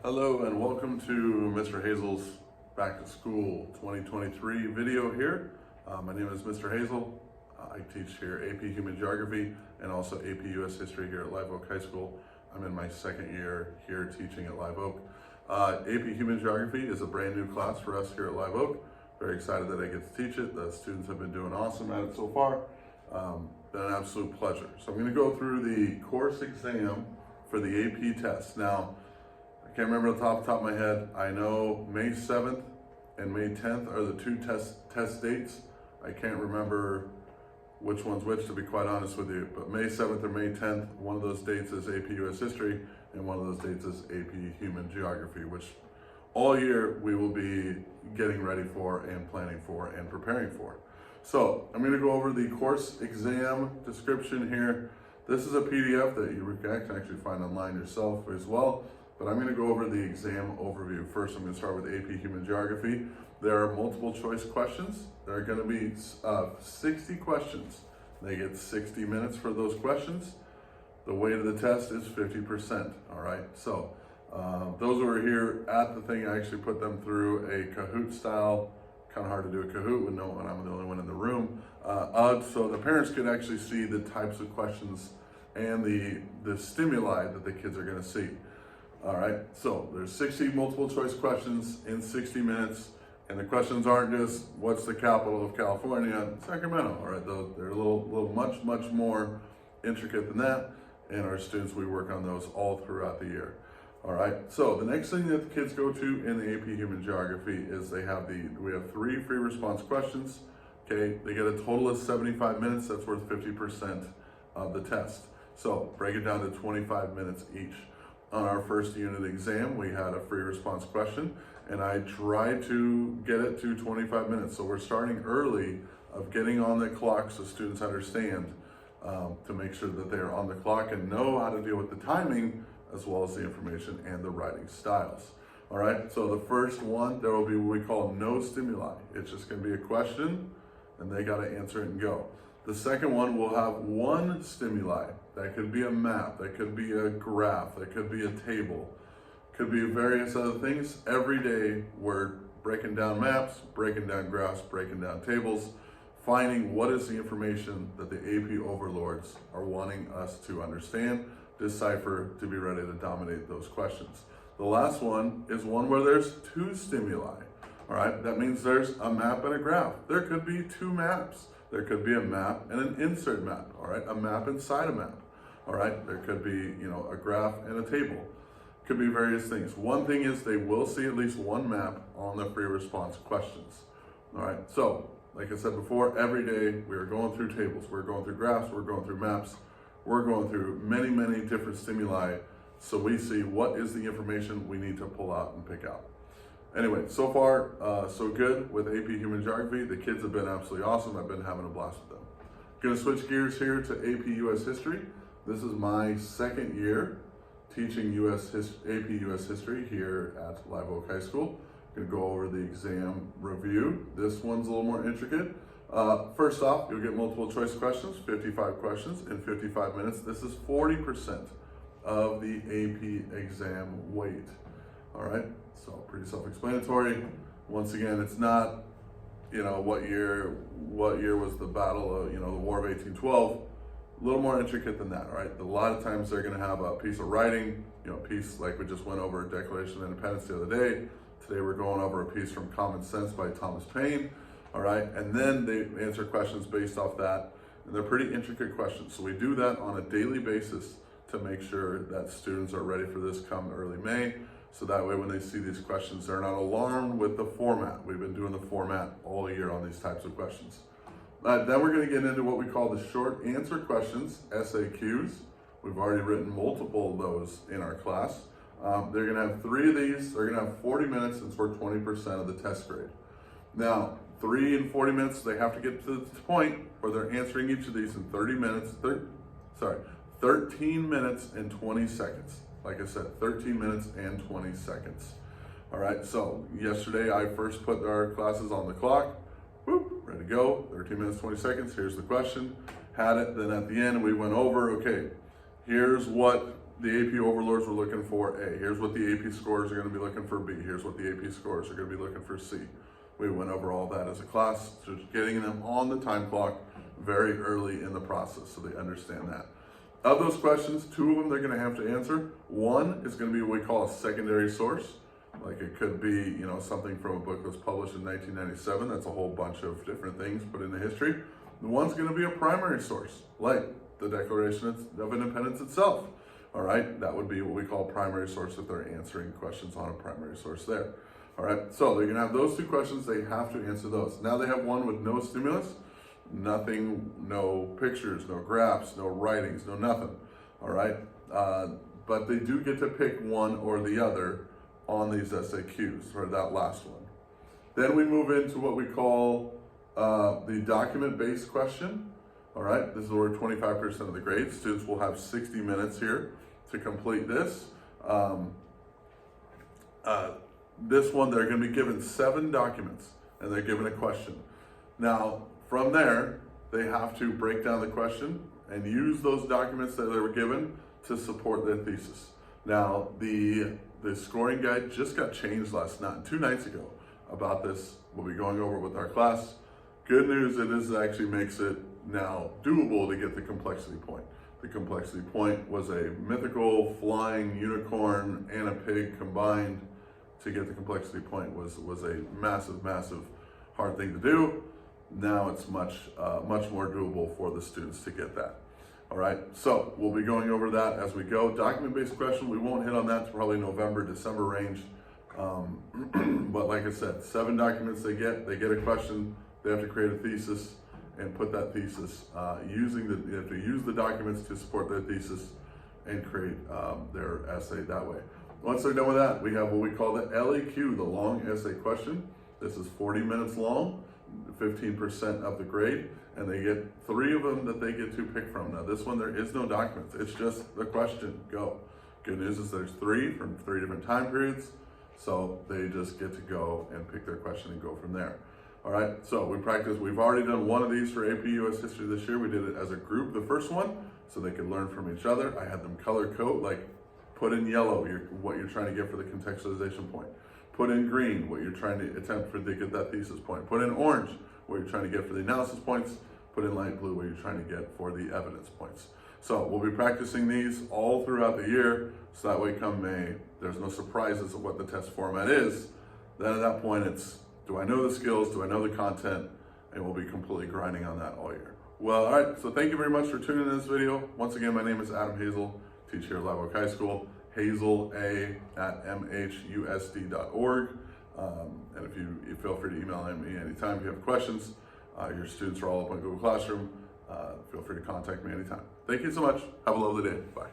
Hello and welcome to Mr. Hazel's Back to School 2023 video here. My name is Mr. Hazel. I teach here AP Human Geography and also AP US History here at Live Oak High School. I'm in my second year here teaching at Live Oak. AP Human Geography is a brand new class for us here at Live Oak. Very excited that I get to teach it. The students have been doing awesome at it so far. Been an absolute pleasure. So I'm going to go through the course exam for the AP test. Now, I can't remember off the top of my head. I know May 7th and May 10th are the two test dates. I can't remember which one's which, to be quite honest with you. But May 7th or May 10th, one of those dates is AP US History, and one of those dates is AP Human Geography, which all year we will be getting ready for and planning for and preparing for. So I'm going to go over the course exam description here. This is a PDF that you can actually find online yourself as well. But I'm going to go over the exam overview. First, I'm going to start with AP Human Geography. There are multiple choice questions. There are going to be 60 questions. They get 60 minutes for those questions. The weight of the test is 50%. All right. So those who are here at the thing, I actually put them through a Kahoot style. Kind of hard to do a Kahoot when I'm the only one in the room. So the parents could actually see the types of questions and the stimuli that the kids are going to see. All right, so there's 60 multiple choice questions in 60 minutes, and the questions aren't just what's the capital of California, Sacramento. All right, they're a little much more intricate than that, and our students, we work on those all throughout the year. All right, so the next thing that the kids go to in the AP Human Geography is we have 3 free response questions. Okay, they get a total of 75 minutes. That's worth 50% of the test. So break it down to 25 minutes each. On our first unit exam, we had a free response question, and I tried to get it to 25 minutes. So we're starting early of getting on the clock so students understand to make sure that they're on the clock and know how to deal with the timing as well as the information and the writing styles. All right, so the first one, there will be what we call no stimuli. It's just gonna be a question and they gotta answer it and go. The second one will have one stimuli. That could be a map, that could be a graph, that could be a table, could be various other things. Every day we're breaking down maps, breaking down graphs, breaking down tables, finding what is the information that the AP overlords are wanting us to understand, decipher, to be ready to dominate those questions. The last one is one where there's 2 stimuli. All right, that means there's a map and a graph. There could be 2 maps. There could be a map and an insert map, all right? A map inside a map, all right? There could be, a graph and a table. Could be various things. One thing is they will see at least one map on the free response questions, all right? So, like I said before, every day we are going through tables, we're going through graphs, we're going through maps, we're going through many different stimuli, so we see what is the information we need to pull out and pick out. Anyway, so far, so good with AP Human Geography. The kids have been absolutely awesome. I've been having a blast with them. Gonna switch gears here to AP US History. This is my second year teaching AP US History here at Live Oak High School. Gonna go over the exam review. This one's a little more intricate. First off, you'll get multiple choice questions, 55 questions in 55 minutes. This is 40% of the AP exam weight. All right, so pretty self-explanatory. Once again, it's not, what year was the battle of, the War of 1812. A little more intricate than that, all right? A lot of times they're gonna have a piece of writing, a piece like we just went over Declaration of Independence the other day. Today we're going over a piece from Common Sense by Thomas Paine, all right? And then they answer questions based off that, and they're pretty intricate questions. So we do that on a daily basis to make sure that students are ready for this come early May. So that way when they see these questions, they're not alarmed with the format. We've been doing the format all year on these types of questions. Then we're gonna get into what we call the short answer questions, SAQs. We've already written multiple of those in our class. They're gonna have 3 of these. They're gonna have 40 minutes, and it's worth 20% of the test grade. Now, 3 and 40 minutes, they have to get to the point where they're answering each of these in 13 minutes and 20 seconds. Like I said, 13 minutes and 20 seconds. All right, so yesterday I first put our classes on the clock. Whoop, ready to go, 13 minutes, 20 seconds. Here's the question, had it. Then at the end we went over, okay, here's what the AP overlords were looking for A. Here's what the AP scores are going to be looking for B. Here's what the AP scores are going to be looking for C. We went over all that as a class, just getting them on the time clock very early in the process so they understand that. Of those questions, 2 of them they're going to have to answer. One is going to be what we call a secondary source. Like it could be, something from a book that was published in 1997. That's a whole bunch of different things put into history. The one's going to be a primary source, like the Declaration of Independence itself. All right, that would be what we call a primary source if they're answering questions on a primary source there. All right, so they're going to have those 2 questions. They have to answer those. Now they have one with no stimulus, nothing, no pictures, no graphs, no writings, no nothing. All right, but they do get to pick one or the other on these SAQs, or that last one. Then we move into what we call the document-based question. All right, this is where 25% of the grade. Students will have 60 minutes here to complete this. This one, they're going to be given 7 documents, and they're given a question. Now, from there, they have to break down the question and use those documents that they were given to support their thesis. Now, the scoring guide just got changed 2 nights ago about this. We'll be going over it with our class. Good news, it actually makes it now doable to get the complexity point. The complexity point was a mythical flying unicorn and a pig combined. To get the complexity point was a massive hard thing to do. Now it's much more doable for the students to get that. All right, so we'll be going over that as we go. Document-based question, we won't hit on that to probably November, December range. But like I said, 7 documents they get a question, they have to create a thesis and put that thesis they have to use the documents to support their thesis and create their essay that way. Once they're done with that, we have what we call the LEQ, the long essay question. This is 40 minutes long, 15% of the grade, and they get 3 of them that they get to pick from. Now this one, there is no documents. It's just the question, go. Good news is there's 3 from 3 different time periods, so they just get to go and pick their question and go from there. All right, so we've already done one of these for AP US History this year. We did it as a group, the first one, so they could learn from each other. I had them color code, like put in yellow what you're trying to get for the contextualization point. Put in green what you're trying to attempt to get that thesis point. Put in orange what you're trying to get for the analysis points. Put in light blue what you're trying to get for the evidence points. So we'll be practicing these all throughout the year, so that way come May, there's no surprises of what the test format is. Then at that point it's, do I know the skills, do I know the content, and we'll be completely grinding on that all year. Well, all right, so thank you very much for tuning in to this video. Once again, my name is Adam Hazel, teach here at Live Oak High School, hazela@mhusd.org. And if you feel free to email me anytime if you have questions. Your students are all up on Google Classroom. Feel free to contact me anytime. Thank you so much. Have a lovely day. Bye.